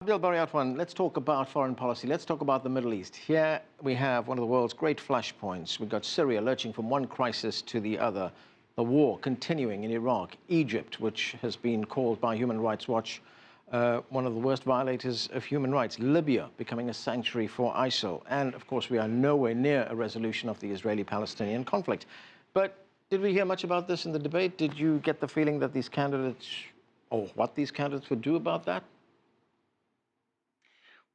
Abdel Bari Atwan, let's talk about foreign policy. Let's talk about the Middle East. Here we have one of the world's great flashpoints. We've got Syria lurching from one crisis to the other. The war continuing in Iraq. Egypt, which has been called by Human Rights Watch one of the worst violators of human rights. Libya becoming a sanctuary for ISIL. And, of course, we are nowhere near a resolution of the Israeli-Palestinian conflict. But did we hear much about this in the debate? Did you get the feeling that these candidates, or what these candidates would do about that?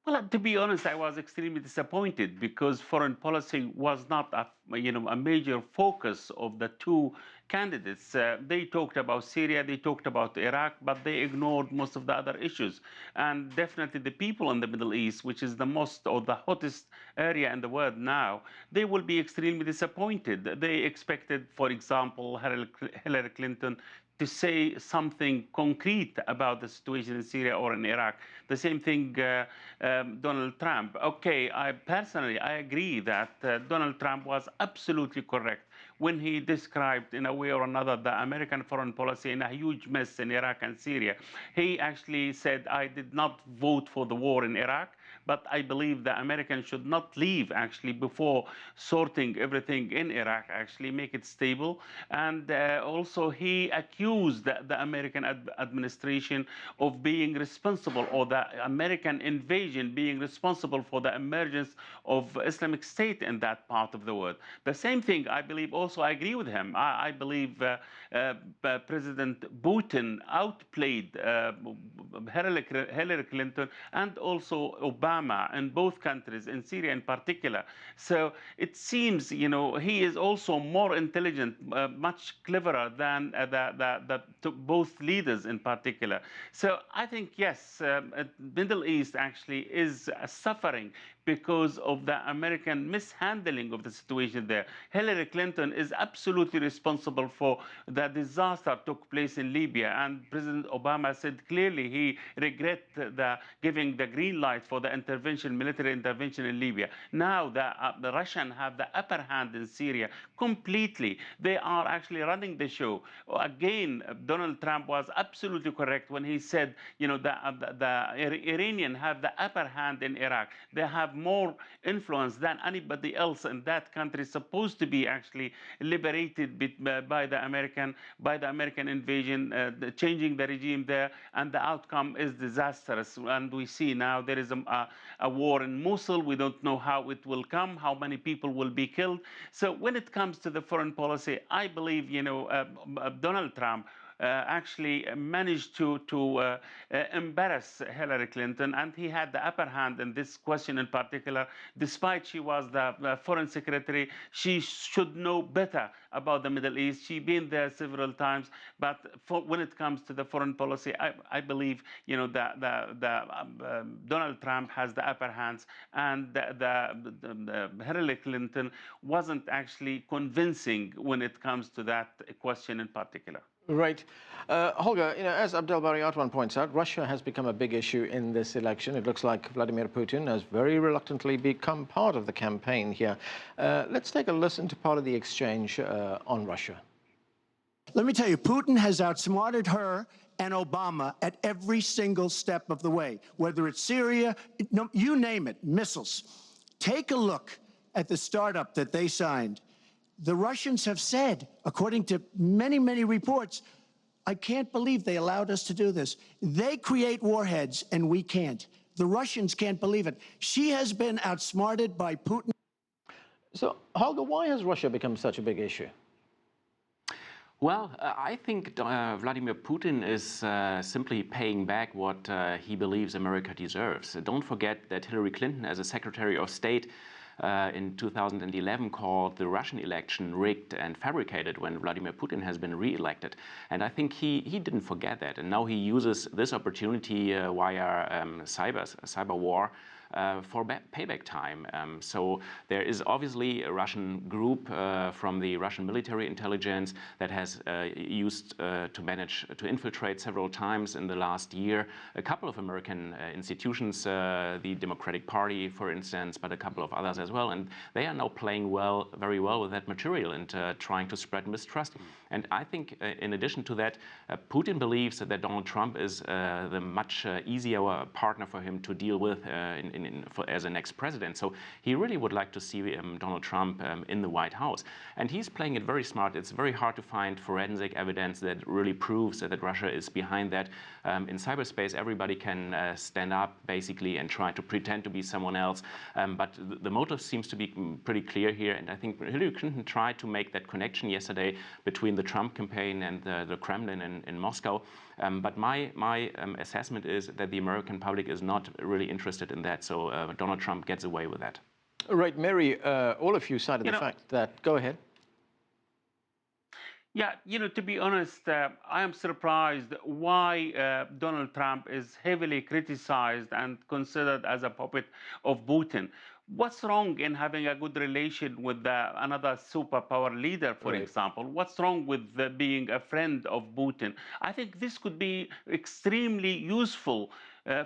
Well, to be honest, I was extremely disappointed because foreign policy was not a major focus of the two candidates. They talked about Syria, they talked about Iraq, but they ignored most of the other issues. And definitely the people in the Middle East, which is the most or the hottest area in the world now, they will be extremely disappointed. They expected, for example, Hillary Clinton to say something concrete about the situation in Syria or in Iraq. The same thing, Donald Trump. Okay, I agree that Donald Trump was absolutely correct when he described, in a way or another, the American foreign policy in a huge mess in Iraq and Syria. He actually said, I did not vote for the war in Iraq, but I believe the Americans should not leave, actually, before sorting everything in Iraq, actually make it stable. And also he accused the American administration of being responsible, or the American invasion being responsible for the emergence of Islamic State in that part of the world. The same thing, I believe, also I agree with him. I believe President Putin outplayed Hillary Clinton and also Obama in both countries, in Syria in particular. So it seems, he is also more intelligent, much cleverer than both leaders in particular. So I think, yes, Middle East actually is suffering because of the American mishandling of the situation there. Hillary Clinton is absolutely responsible for the disaster that took place in Libya, and President Obama said clearly he regrets giving the green light for the military intervention in Libya. Now the Russians have the upper hand in Syria completely. They are actually running the show. Again, Donald Trump was absolutely correct when he said, the Iranians have the upper hand in Iraq. They have more influence than anybody else in that country, supposed to be actually liberated by the American invasion, changing the regime there, and the outcome is disastrous. And we see now there is a war in Mosul. We don't know how it will come, how many people will be killed. So when it comes to the foreign policy, I believe, Donald Trump actually managed to embarrass Hillary Clinton, and he had the upper hand in this question in particular. Despite she was the foreign secretary, she should know better about the Middle East. She's been there several times, but when it comes to the foreign policy, I believe Donald Trump has the upper hands, and the Hillary Clinton wasn't actually convincing when it comes to that question in particular. Right. Holger, as Abdel Bari Atwan points out, Russia has become a big issue in this election. It looks like Vladimir Putin has very reluctantly become part of the campaign here. Let's take a listen to part of the exchange on Russia. Let me tell you, Putin has outsmarted her and Obama at every single step of the way, whether it's Syria, you name it, missiles. Take a look at the startup that they signed. The Russians have said, according to many, many reports, I can't believe they allowed us to do this. They create warheads and we can't. The Russians can't believe it. She has been outsmarted by Putin. So, Holger, why has Russia become such a big issue? Well, I think Vladimir Putin is simply paying back what he believes America deserves. Don't forget that Hillary Clinton, as a Secretary of State, in 2011 called the Russian election rigged and fabricated when Vladimir Putin has been re-elected. And I think he didn't forget that. And now he uses this opportunity via cyber war for payback time. So there is obviously a Russian group from the Russian military intelligence that has used to manage to infiltrate several times in the last year a couple of American institutions, the Democratic Party, for instance, but a couple of others as well. And they are now playing very well with that material and trying to spread mistrust. And I think in addition to that, Putin believes that Donald Trump is the much easier partner for him to deal with as a next president. So he really would like to see Donald Trump in the White House. And he's playing it very smart. It's very hard to find forensic evidence that really proves that Russia is behind that. In cyberspace, everybody can stand up, basically, and try to pretend to be someone else. But the motive seems to be pretty clear here. And I think Hillary Clinton tried to make that connection yesterday between the Trump campaign and the Kremlin in Moscow. But my assessment is that the American public is not really interested in that. So Donald Trump gets away with that. Right, Mary, all of you cited the fact that, go ahead. Yeah, to be honest, I am surprised why Donald Trump is heavily criticized and considered as a puppet of Putin. What's wrong in having a good relation with another superpower leader, for example? What's wrong with being a friend of Putin? I think this could be extremely useful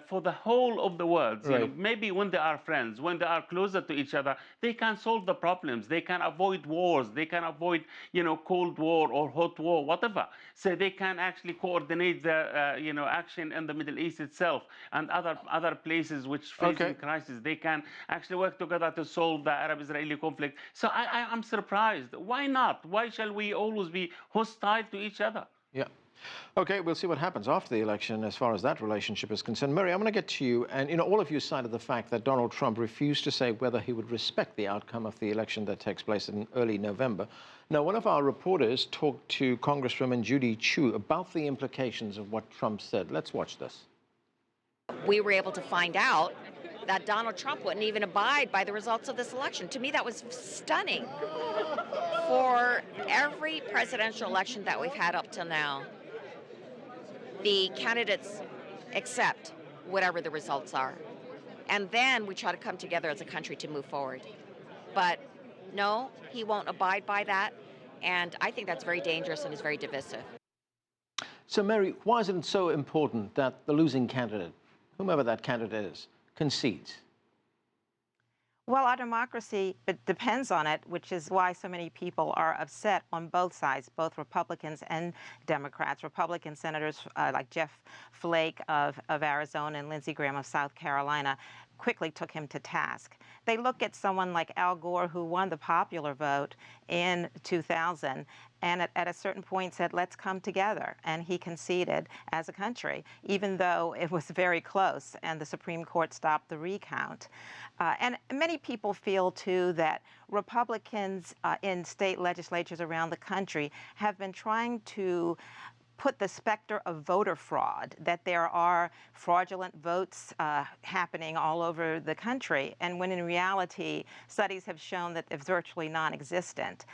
for the whole of the world. Maybe when they are friends, when they are closer to each other, they can solve the problems. They can avoid wars. They can avoid, Cold War or hot war, whatever. So they can actually coordinate the, action in the Middle East itself and other places which facing crisis. They can actually work together to solve the Arab-Israeli conflict. So I'm surprised. Why not? Why shall we always be hostile to each other? Yeah. Okay, we'll see what happens after the election as far as that relationship is concerned. Mary, I'm going to get to you. And, all of you cited the fact that Donald Trump refused to say whether he would respect the outcome of the election that takes place in early November. Now, one of our reporters talked to Congresswoman Judy Chu about the implications of what Trump said. Let's watch this. We were able to find out that Donald Trump wouldn't even abide by the results of this election. To me, that was stunning. For every presidential election that we've had up till now, the candidates accept whatever the results are. And then we try to come together as a country to move forward. But no, he won't abide by that. And I think that's very dangerous and is very divisive. So, Mary, why is it so important that the losing candidate, whomever that candidate is, concedes? Well, our democracy depends on it, which is why so many people are upset on both sides, both Republicans and Democrats. Republican senators like Jeff Flake of Arizona and Lindsey Graham of South Carolina quickly took him to task. They look at someone like Al Gore, who won the popular vote in 2000, and at a certain point said, let's come together. And he conceded as a country, even though it was very close and the Supreme Court stopped the recount. And many people feel, too, that Republicans in state legislatures around the country have been trying to put the specter of voter fraud, that there are fraudulent votes happening all over the country, and when in reality, studies have shown that it's virtually non-existent.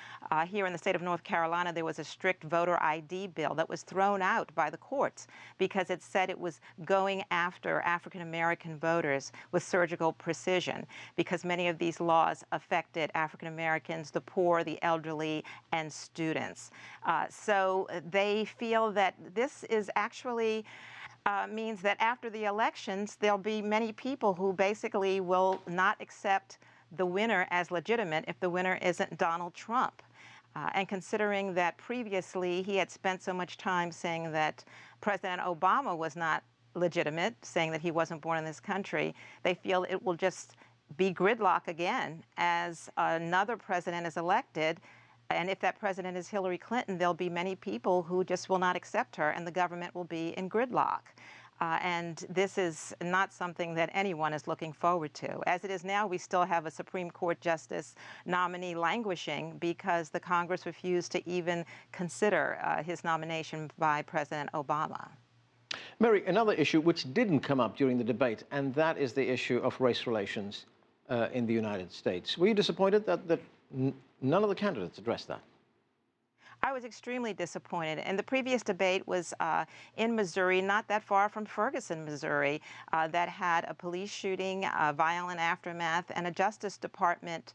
Here in the state of North Carolina, there was a strict voter ID bill that was thrown out by the courts because it said it was going after African-American voters with surgical precision, because many of these laws affected African-Americans, the poor, the elderly, and students. So they feel that this is actually means that after the elections, there'll be many people who basically will not accept the winner as legitimate if the winner isn't Donald Trump. And considering that previously he had spent so much time saying that President Obama was not legitimate, saying that he wasn't born in this country, they feel it will just be gridlock again as another president is elected. And if that president is Hillary Clinton, there'll be many people who just will not accept her, and the government will be in gridlock. And this is not something that anyone is looking forward to. As it is now, we still have a Supreme Court justice nominee languishing because the Congress refused to even consider his nomination by President Obama. Mary, another issue which didn't come up during the debate, and that is the issue of race relations in the United States. Were you disappointed that none of the candidates addressed that? I was extremely disappointed. And the previous debate was in Missouri, not that far from Ferguson, Missouri, that had a police shooting, violent aftermath, and a Justice Department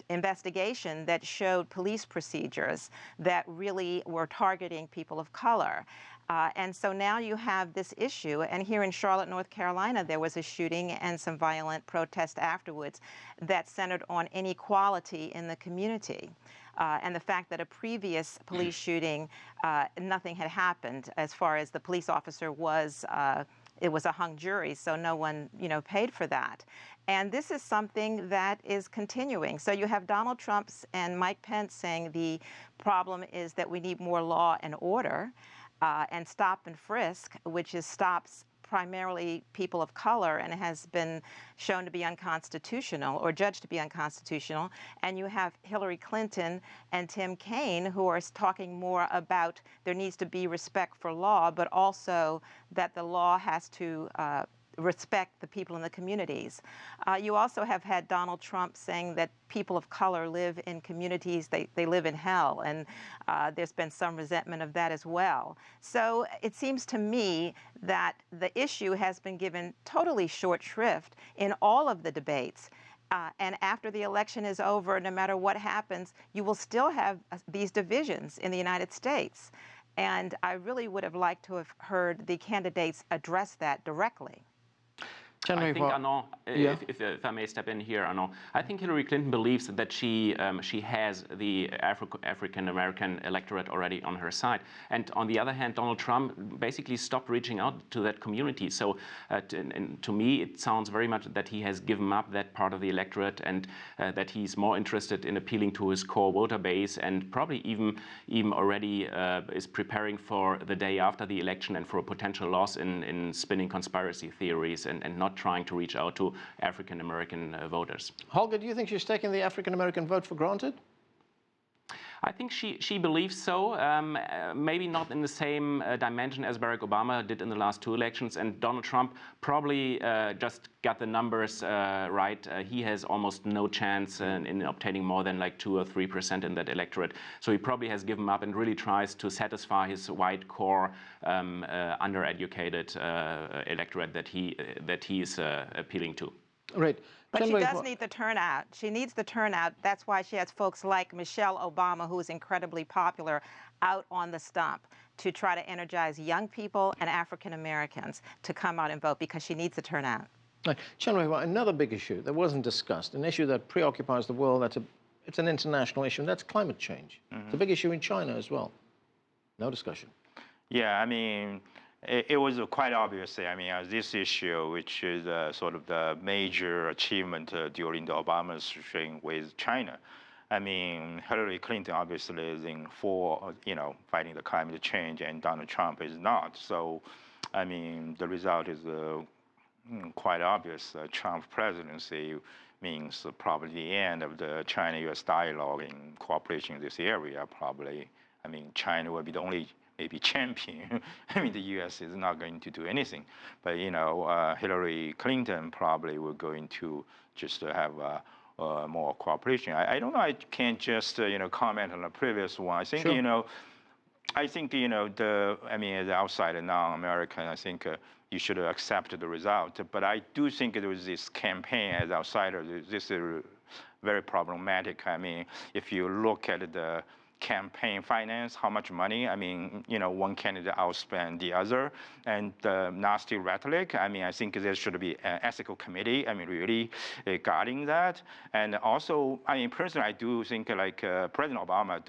investigation that showed police procedures that really were targeting people of color. And so now you have this issue, and here in Charlotte, North Carolina, there was a shooting and some violent protest afterwards that centered on inequality in the community. And the fact that a previous police shooting, nothing had happened as far as the police officer was, it was a hung jury, so no one, paid for that. And this is something that is continuing. So you have Donald Trump and Mike Pence saying the problem is that we need more law and order and stop and frisk, which stops primarily people of color and has been shown to be unconstitutional or judged to be unconstitutional. And you have Hillary Clinton and Tim Kaine who are talking more about there needs to be respect for law, but also that the law has to respect the people in the communities. You also have had Donald Trump saying that people of color live in communities, they live in hell, and there's been some resentment of that as well. So it seems to me that the issue has been given totally short shrift in all of the debates. And after the election is over, no matter what happens, you will still have these divisions in the United States. And I really would have liked to have heard the candidates address that directly. I think, Arnaud, if I may step in here, Arnaud, I think Hillary Clinton believes that she has the African-American electorate already on her side. And on the other hand, Donald Trump basically stopped reaching out to that community. So to me, it sounds very much that he has given up that part of the electorate and that he's more interested in appealing to his core voter base and probably even already is preparing for the day after the election and for a potential loss in spinning conspiracy theories and not trying to reach out to African-American voters. Holger, do you think she's taking the African-American vote for granted? I think she believes so, maybe not in the same dimension as Barack Obama did in the last two elections, and Donald Trump probably just got the numbers right. He has almost no chance in obtaining more than like 2 or 3% in that electorate. So he probably has given up and really tries to satisfy his white core, undereducated electorate that he is appealing to. Right. But she does need the turnout. She needs the turnout. That's why she has folks like Michelle Obama, who is incredibly popular, out on the stump to try to energize young people and African Americans to come out and vote because she needs the turnout. Right. Chen Weihua, another big issue that wasn't discussed, an issue that preoccupies the world, it's an international issue, and that's climate change. Mm-hmm. It's a big issue in China as well. No discussion. Yeah, I mean, it was quite obvious. I mean, this issue, which is sort of the major achievement during the Obama administration with China. I mean, Hillary Clinton obviously is in for, fighting the climate change, and Donald Trump is not. So, I mean, the result is quite obvious. Trump's presidency means probably the end of the China-U.S. dialogue in cooperation in this area. Probably, I mean, China will be the only maybe champion. I mean, the U.S. is not going to do anything. But, Hillary Clinton probably will going to just have more cooperation. I don't know, I can't just, comment on the previous one. I think, sure. I think, as outsider, non-American, I think you should accept the result. But I do think there was this campaign as outsider, this is very problematic. I mean, if you look at the campaign finance, how much money, I mean, one candidate outspent the other, and the nasty rhetoric, I mean, I think there should be an ethical committee, I mean, really guarding that. And also, I mean, personally, I do think like President Obama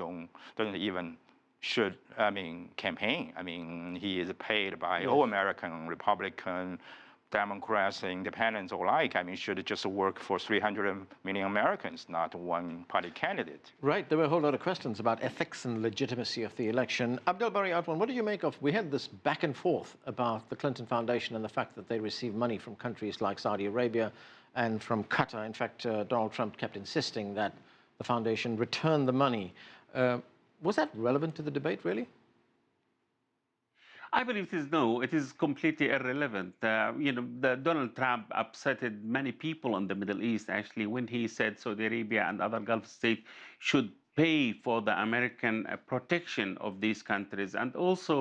doesn't even should, campaign. I mean, he is paid by all American, Republican, Democrats, independents alike, I mean, should just work for 300 million Americans, not one party candidate. Right. There were a whole lot of questions about ethics and legitimacy of the election. Abdel Bari Atwan, what do you make of, we had this back and forth about the Clinton Foundation and the fact that they receive money from countries like Saudi Arabia and from Qatar. In fact, Donald Trump kept insisting that the foundation return the money. Was that relevant to the debate, really? I believe it is completely irrelevant. Donald Trump upsetted many people in the Middle East, actually, when he said Saudi Arabia and other Gulf states should pay for the American protection of these countries. And also,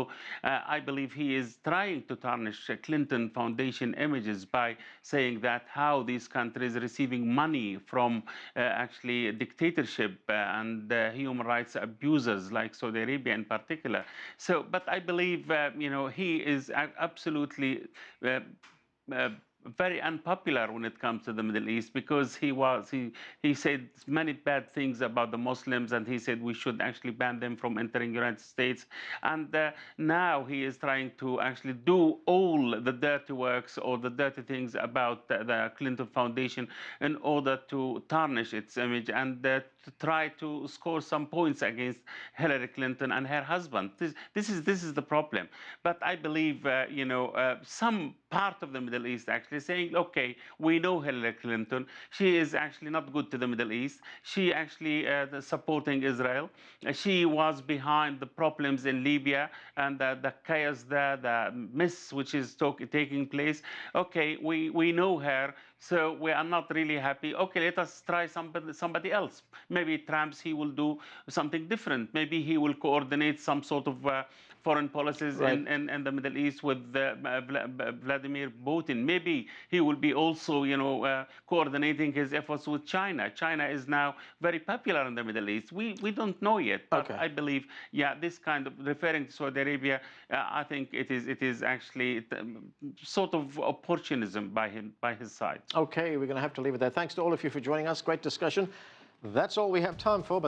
I believe he is trying to tarnish Clinton Foundation images by saying that how these countries receiving money from actually dictatorship and human rights abusers like Saudi Arabia in particular. So, but I believe, he is absolutely very unpopular when it comes to the Middle East, because he said many bad things about the Muslims, and he said we should actually ban them from entering United States. And now he is trying to actually do all the dirty works or the dirty things about the Clinton Foundation in order to tarnish its image and to try to score some points against Hillary Clinton and her husband. This is the problem. But I believe some part of the Middle East actually saying, okay, we know Hillary Clinton. She is actually not good to the Middle East. She actually supporting Israel. She was behind the problems in Libya and the chaos there, the mess which is taking place. Okay, we know her, so we are not really happy. Okay, let us try somebody else. Maybe Trump, he will do something different. Maybe he will coordinate some sort of foreign policies in the Middle East with Vladimir Putin. Maybe he will be also, coordinating his efforts with China. China is now very popular in the Middle East. We don't know yet, but I believe, this kind of referring to Saudi Arabia, I think it is actually sort of opportunism by his side. Okay, we're going to have to leave it there. Thanks to all of you for joining us. Great discussion. That's all we have time for. But